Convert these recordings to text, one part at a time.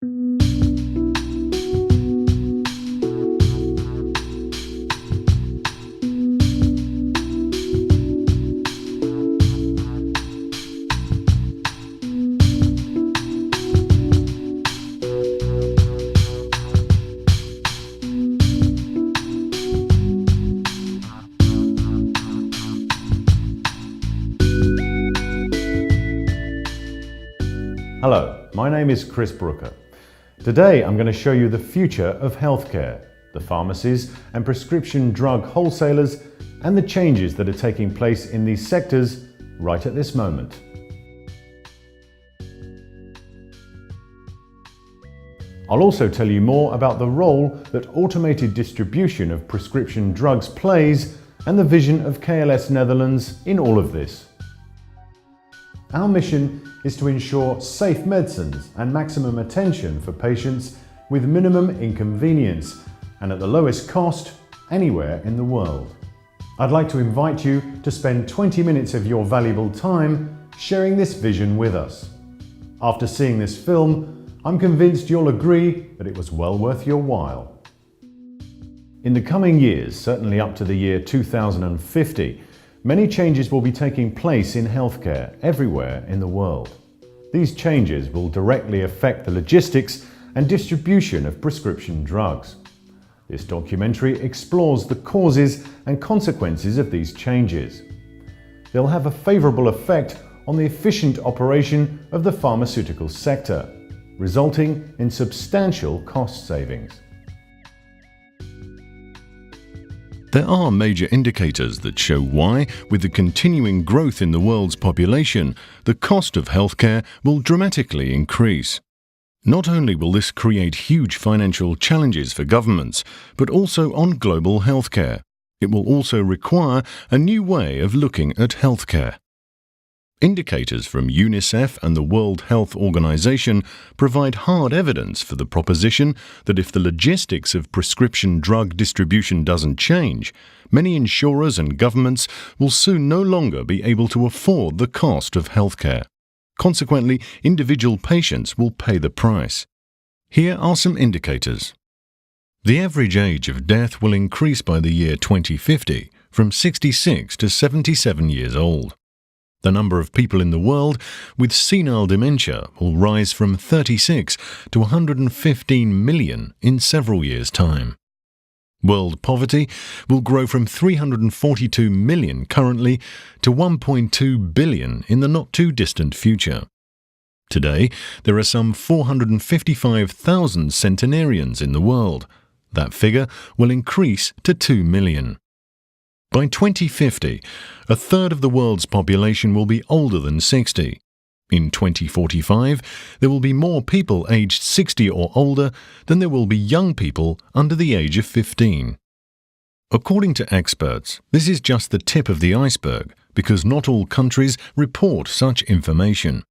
Hello, my name is Chris Brooker. Today I'm going to show you the future of healthcare, the pharmacies and prescription drug wholesalers, and the changes that are taking place in these sectors right at this moment. I'll also tell you more about the role that automated distribution of prescription drugs plays and the vision of KLS Netherlands in all of this. Our mission is to ensure safe medicines and maximum attention for patients with minimum inconvenience and at the lowest cost anywhere in the world. I'd like to invite you to spend 20 minutes of your valuable time sharing this vision with us. After seeing this film, I'm convinced you'll agree that it was well worth your while. In the coming years, certainly up to the year 2050, many changes will be taking place in healthcare everywhere in the world. These changes will directly affect the logistics and distribution of prescription drugs. This documentary explores the causes and consequences of these changes. They'll have a favourable effect on the efficient operation of the pharmaceutical sector, resulting in substantial cost savings. There are major indicators that show why, with the continuing growth in the world's population, the cost of healthcare will dramatically increase. Not only will this create huge financial challenges for governments, but also on global healthcare. It will also require a new way of looking at healthcare. Indicators from UNICEF and the World Health Organization provide hard evidence for the proposition that if the logistics of prescription drug distribution doesn't change, many insurers and governments will soon no longer be able to afford the cost of healthcare. Consequently, individual patients will pay the price. Here are some indicators. The average age of death will increase by the year 2050 from 66 to 77 years old. The number of people in the world with senile dementia will rise from 36 to 115 million in several years' time. World poverty will grow from 342 million currently to 1.2 billion in the not-too-distant future. Today, there are some 455,000 centenarians in the world. That figure will increase to 2 million. By 2050, a third of the world's population will be older than 60. In 2045, there will be more people aged 60 or older than there will be young people under the age of 15. According to experts, this is just the tip of the iceberg because not all countries report such information.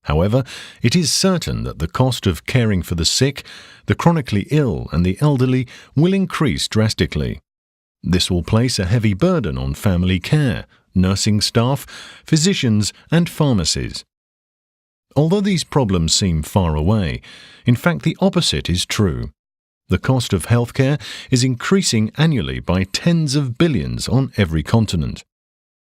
However, it is certain that the cost of caring for the sick, the chronically ill and the elderly will increase drastically. This will place a heavy burden on family care, nursing staff, physicians and pharmacies. Although these problems seem far away, in fact the opposite is true. The cost of healthcare is increasing annually by tens of billions on every continent.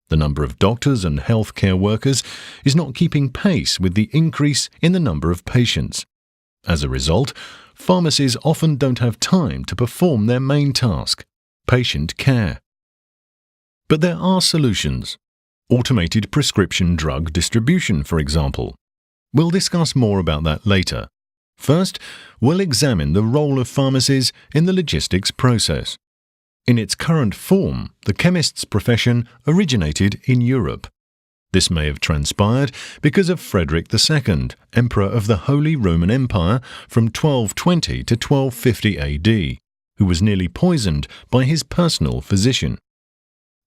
The number of doctors and healthcare workers is not keeping pace with the increase in the number of patients. As a result, pharmacies often don't have time to perform their main task, patient care. But there are solutions. Automated prescription drug distribution, for example. We'll discuss more about that later. First, we'll examine the role of pharmacies in the logistics process. In its current form, the chemist's profession originated in Europe. This may have transpired because of Frederick II, Emperor of the Holy Roman Empire from 1220 to 1250 AD, who was nearly poisoned by his personal physician.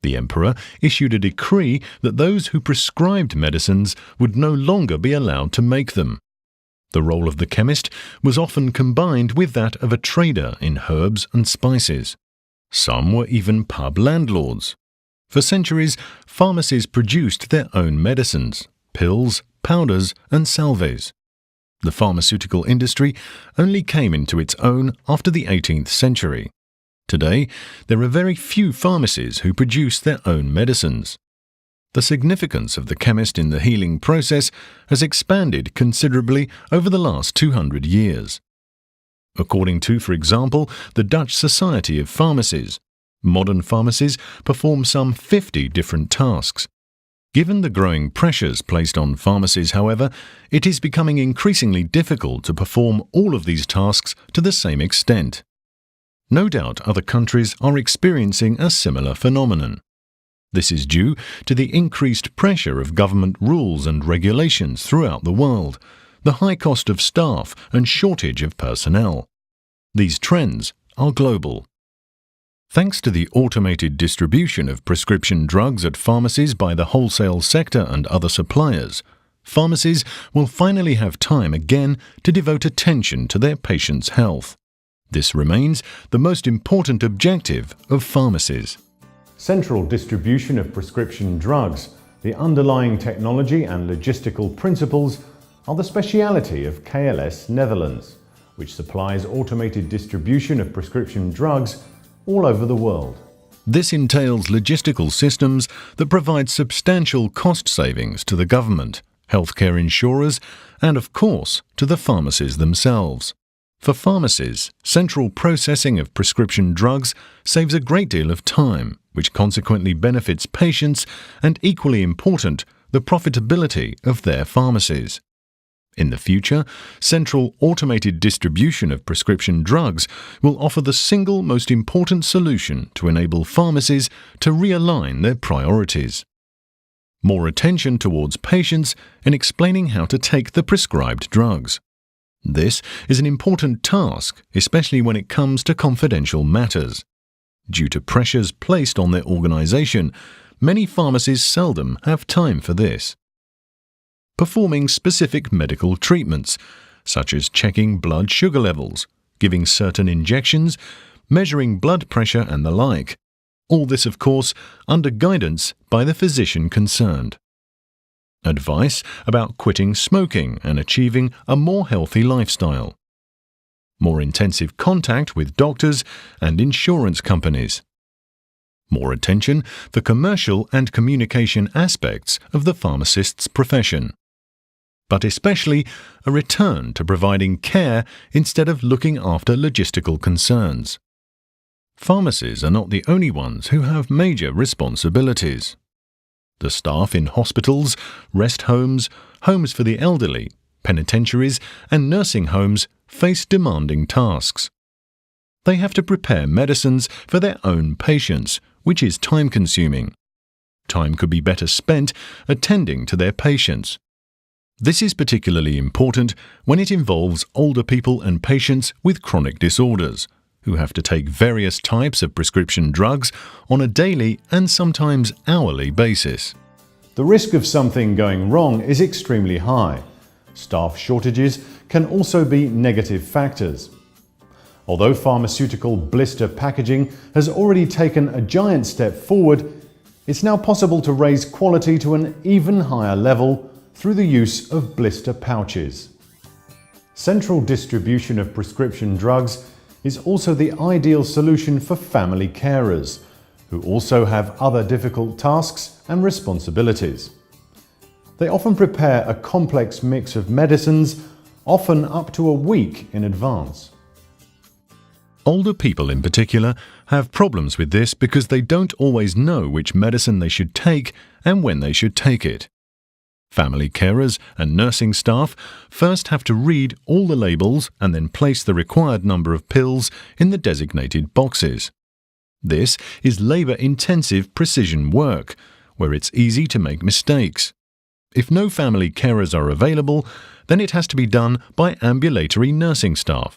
The emperor issued a decree that those who prescribed medicines would no longer be allowed to make them. The role of the chemist was often combined with that of a trader in herbs and spices. Some were even pub landlords. For centuries, pharmacies produced their own medicines, pills, powders and salves. The pharmaceutical industry only came into its own after the 18th century. Today, there are very few pharmacies who produce their own medicines. The significance of the chemist in the healing process has expanded considerably over the last 200 years. According to, for example, the Dutch Society of Pharmacies, modern pharmacies perform some 50 different tasks. Given the growing pressures placed on pharmacies, however, it is becoming increasingly difficult to perform all of these tasks to the same extent. No doubt other countries are experiencing a similar phenomenon. This is due to the increased pressure of government rules and regulations throughout the world, the high cost of staff and shortage of personnel. These trends are global. Thanks to the automated distribution of prescription drugs at pharmacies by the wholesale sector and other suppliers, pharmacies will finally have time again to devote attention to their patients' health. This remains the most important objective of pharmacies. Central distribution of prescription drugs, the underlying technology and logistical principles are the speciality of KLS Netherlands, which supplies automated distribution of prescription drugs all over the world. This entails logistical systems that provide substantial cost savings to the government, healthcare insurers, and of course to the pharmacies themselves. For pharmacies, central processing of prescription drugs saves a great deal of time, which consequently benefits patients and, equally important, the profitability of their pharmacies. In the future, central automated distribution of prescription drugs will offer the single most important solution to enable pharmacies to realign their priorities. More attention towards patients in explaining how to take the prescribed drugs. This is an important task, especially when it comes to confidential matters. Due to pressures placed on their organization, many pharmacies seldom have time for this. Performing specific medical treatments, such as checking blood sugar levels, giving certain injections, measuring blood pressure and the like. All this, of course, under guidance by the physician concerned. Advice about quitting smoking and achieving a more healthy lifestyle. More intensive contact with doctors and insurance companies. More attention for commercial and communication aspects of the pharmacist's profession. But especially a return to providing care instead of looking after logistical concerns. Pharmacies are not the only ones who have major responsibilities. The staff in hospitals, rest homes, homes for the elderly, penitentiaries and nursing homes face demanding tasks. They have to prepare medicines for their own patients, which is time-consuming. Time could be better spent attending to their patients. This is particularly important when it involves older people and patients with chronic disorders, who have to take various types of prescription drugs on a daily and sometimes hourly basis. The risk of something going wrong is extremely high. Staff shortages can also be negative factors. Although pharmaceutical blister packaging has already taken a giant step forward, it's now possible to raise quality to an even higher level through the use of blister pouches. Central distribution of prescription drugs is also the ideal solution for family carers, who also have other difficult tasks and responsibilities. They often prepare a complex mix of medicines, often up to a week in advance. Older people in particular have problems with this because they don't always know which medicine they should take and when they should take it. Family carers and nursing staff first have to read all the labels and then place the required number of pills in the designated boxes. This is labour-intensive precision work, where it's easy to make mistakes. If no family carers are available, then it has to be done by ambulatory nursing staff.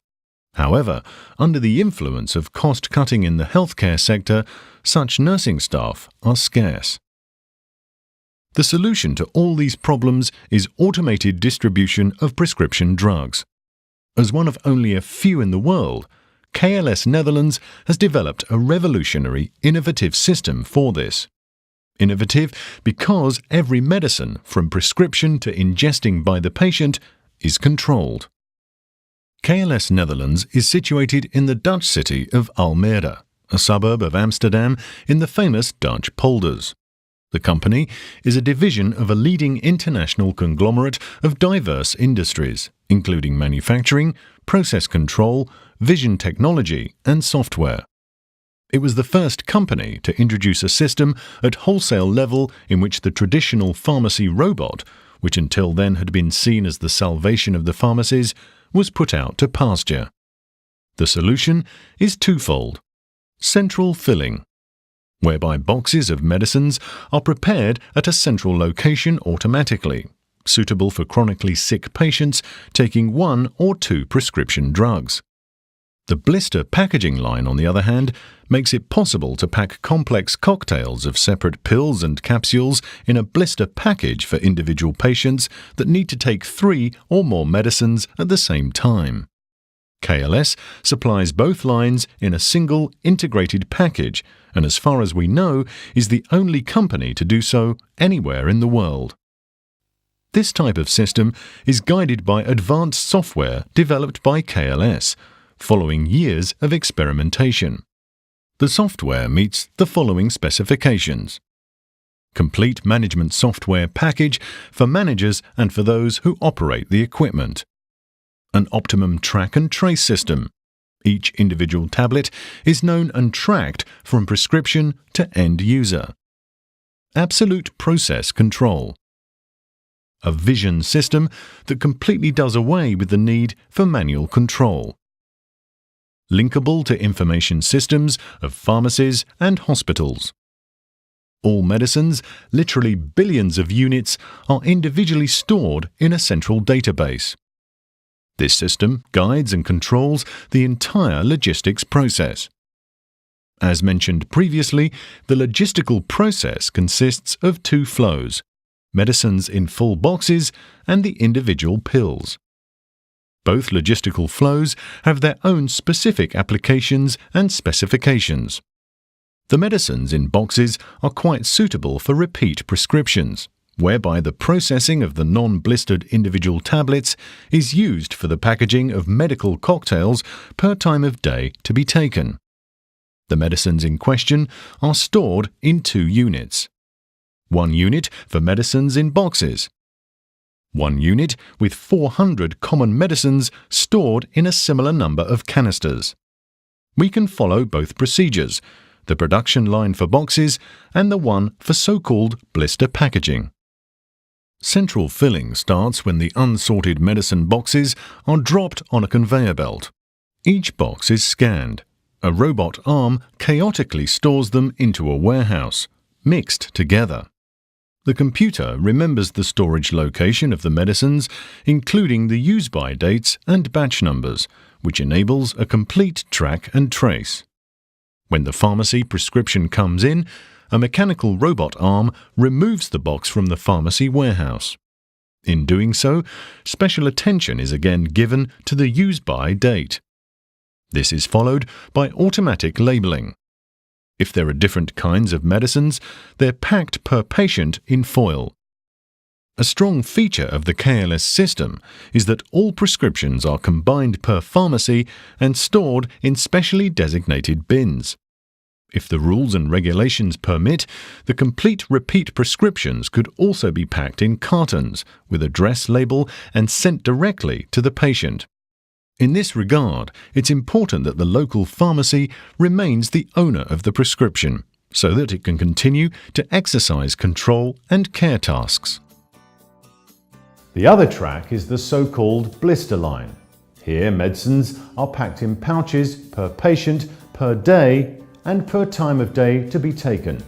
However, under the influence of cost-cutting in the healthcare sector, such nursing staff are scarce. The solution to all these problems is automated distribution of prescription drugs. As one of only a few in the world, KLS Netherlands has developed a revolutionary, innovative system for this. Innovative because every medicine, from prescription to ingesting by the patient, is controlled. KLS Netherlands is situated in the Dutch city of Almere, a suburb of Amsterdam in the famous Dutch polders. The company is a division of a leading international conglomerate of diverse industries, including manufacturing, process control, vision technology, and software. It was the first company to introduce a system at wholesale level in which the traditional pharmacy robot, which until then had been seen as the salvation of the pharmacies, was put out to pasture. The solution is twofold: central filling, whereby boxes of medicines are prepared at a central location automatically, suitable for chronically sick patients taking 1 or 2 prescription drugs. The blister packaging line, on the other hand, makes it possible to pack complex cocktails of separate pills and capsules in a blister package for individual patients that need to take 3 or more medicines at the same time. KLS supplies both lines in a single integrated package and, as far as we know, is the only company to do so anywhere in the world. This type of system is guided by advanced software developed by KLS, following years of experimentation. The software meets the following specifications: complete management software package for managers and for those who operate the equipment. An optimum track and trace system. Each individual tablet is known and tracked from prescription to end user. Absolute process control. A vision system that completely does away with the need for manual control. Linkable to information systems of pharmacies and hospitals. All medicines, literally billions of units, are individually stored in a central database. This system guides and controls the entire logistics process. As mentioned previously, the logistical process consists of 2 flows: medicines in full boxes and the individual pills. Both logistical flows have their own specific applications and specifications. The medicines in boxes are quite suitable for repeat prescriptions, whereby the processing of the non-blistered individual tablets is used for the packaging of medical cocktails per time of day to be taken. The medicines in question are stored in 2 units. 1 unit for medicines in boxes. 1 unit with 400 common medicines stored in a similar number of canisters. We can follow both procedures, the production line for boxes and the one for so-called blister packaging. Central filling starts when the unsorted medicine boxes are dropped on a conveyor belt. Each box is scanned. A robot arm chaotically stores them into a warehouse, mixed together. The computer remembers the storage location of the medicines, including the use-by dates and batch numbers, which enables a complete track and trace. When the pharmacy prescription comes in, a mechanical robot arm removes the box from the pharmacy warehouse. In doing so, special attention is again given to the use-by date. This is followed by automatic labeling. If there are different kinds of medicines, they're packed per patient in foil. A strong feature of the KLS system is that all prescriptions are combined per pharmacy and stored in specially designated bins. If the rules and regulations permit, the complete repeat prescriptions could also be packed in cartons with address label and sent directly to the patient. In this regard, it's important that the local pharmacy remains the owner of the prescription, so that it can continue to exercise control and care tasks. The other track is the so-called blister line. Here, medicines are packed in pouches per patient, per day, and per time of day to be taken.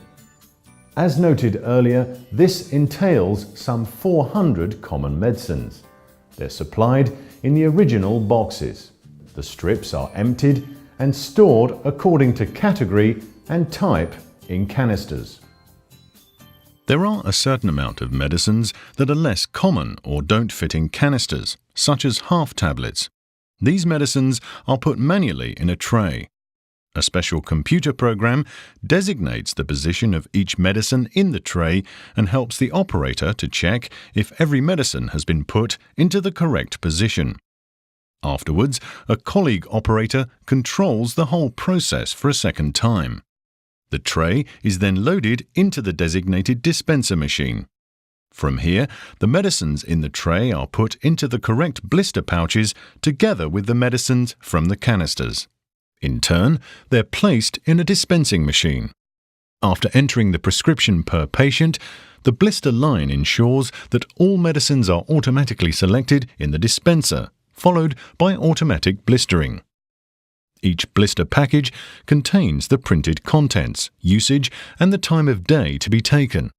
As noted earlier, this entails some 400 common medicines. They're supplied in the original boxes. The strips are emptied and stored according to category and type in canisters. There are a certain amount of medicines that are less common or don't fit in canisters, such as half tablets. These medicines are put manually in a tray. A special computer program designates the position of each medicine in the tray and helps the operator to check if every medicine has been put into the correct position. Afterwards, a colleague operator controls the whole process for a second time. The tray is then loaded into the designated dispenser machine. From here, the medicines in the tray are put into the correct blister pouches together with the medicines from the canisters. In turn, they're placed in a dispensing machine. After entering the prescription per patient, the blister line ensures that all medicines are automatically selected in the dispenser, followed by automatic blistering. Each blister package contains the printed contents, usage, and the time of day to be taken.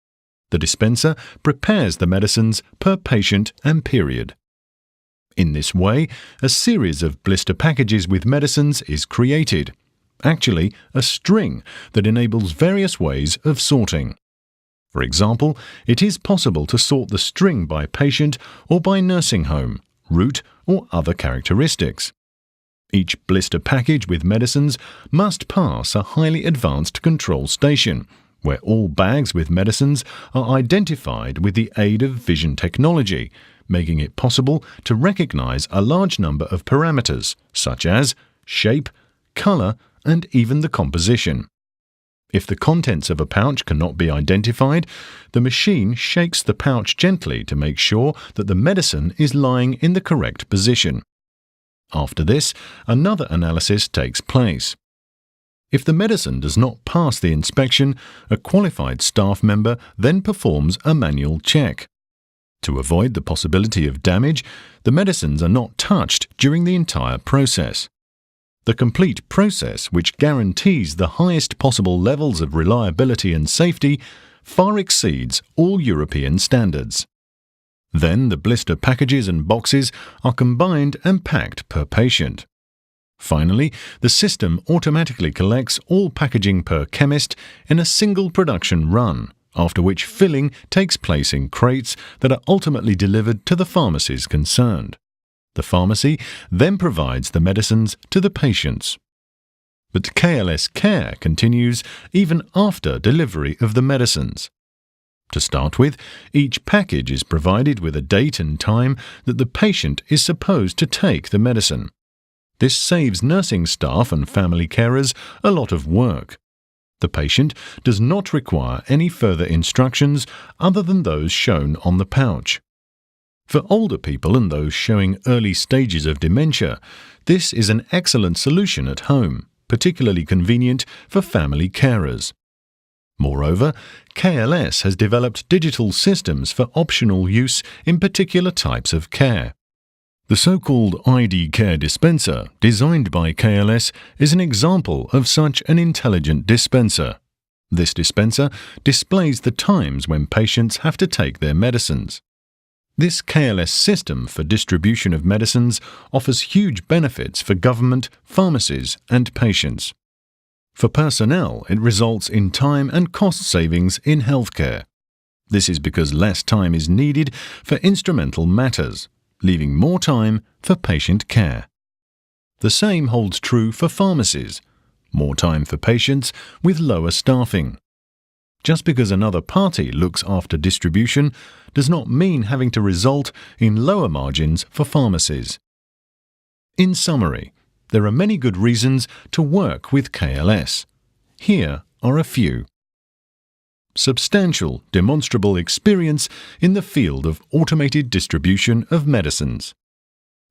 The dispenser prepares the medicines per patient and period. In this way, a series of blister packages with medicines is created, actually a string that enables various ways of sorting. For example, it is possible to sort the string by patient or by nursing home, route, or other characteristics. Each blister package with medicines must pass a highly advanced control station, where all bags with medicines are identified with the aid of vision technology, making it possible to recognize a large number of parameters, such as shape, color, and even the composition. If the contents of a pouch cannot be identified, the machine shakes the pouch gently to make sure that the medicine is lying in the correct position. After this, another analysis takes place. If the medicine does not pass the inspection, a qualified staff member then performs a manual check. To avoid the possibility of damage, the medicines are not touched during the entire process. The complete process, which guarantees the highest possible levels of reliability and safety, far exceeds all European standards. Then the blister packages and boxes are combined and packed per patient. Finally, the system automatically collects all packaging per chemist in a single production run, after which filling takes place in crates that are ultimately delivered to the pharmacies concerned. The pharmacy then provides the medicines to the patients. But KLS care continues even after delivery of the medicines. To start with, each package is provided with a date and time that the patient is supposed to take the medicine. This saves nursing staff and family carers a lot of work. The patient does not require any further instructions other than those shown on the pouch. For older people and those showing early stages of dementia, this is an excellent solution at home, particularly convenient for family carers. Moreover, KLS has developed digital systems for optional use in particular types of care. The so-called ID Care dispenser, designed by KLS, is an example of such an intelligent dispenser. This dispenser displays the times when patients have to take their medicines. This KLS system for distribution of medicines offers huge benefits for government, pharmacies, and patients. For personnel, it results in time and cost savings in healthcare. This is because less time is needed for instrumental matters, leaving more time for patient care. The same holds true for pharmacies. More time for patients with lower staffing. Just because another party looks after distribution does not mean having to result in lower margins for pharmacies. In summary, there are many good reasons to work with KLS. Here are a few. Substantial, demonstrable experience in the field of automated distribution of medicines.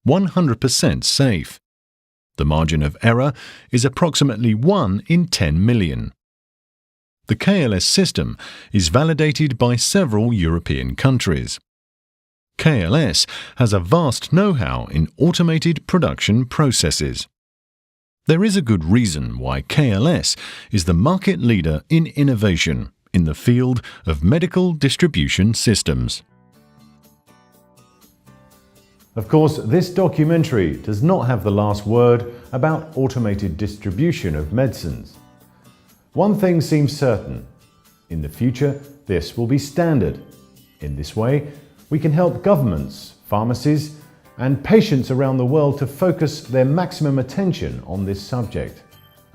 100% safe. The margin of error is approximately 1 in 10 million. The KLS system is validated by several European countries. KLS has a vast know-how in automated production processes. There is a good reason why KLS is the market leader in innovation in the field of medical distribution systems. Of course, this documentary does not have the last word about automated distribution of medicines. One thing seems certain. In the future, this will be standard. In this way, we can help governments, pharmacies, and patients around the world to focus their maximum attention on this subject.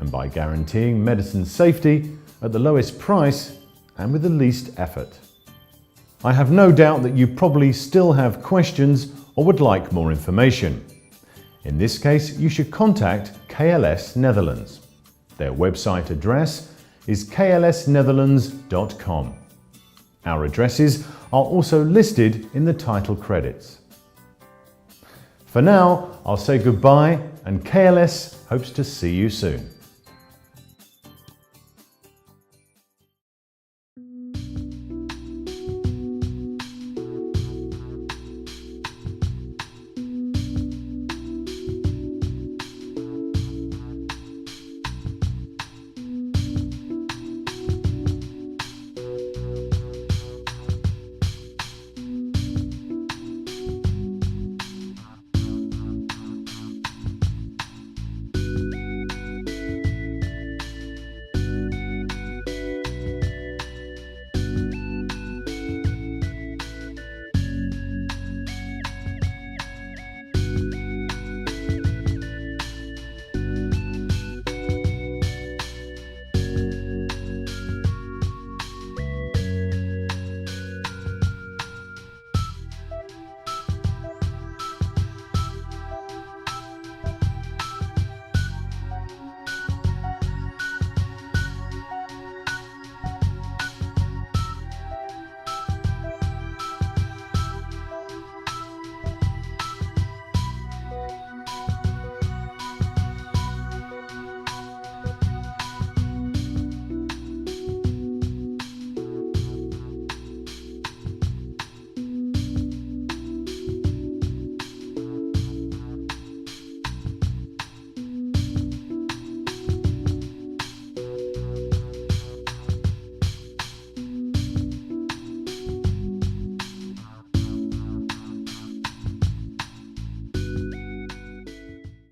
and by guaranteeing medicine safety at the lowest price and with the least effort. I have no doubt that you probably still have questions or would like more information. In this case, you should contact KLS Netherlands. Their website address is klsnetherlands.com. Our addresses are also listed in the title credits. For now, I'll say goodbye and KLS hopes to see you soon.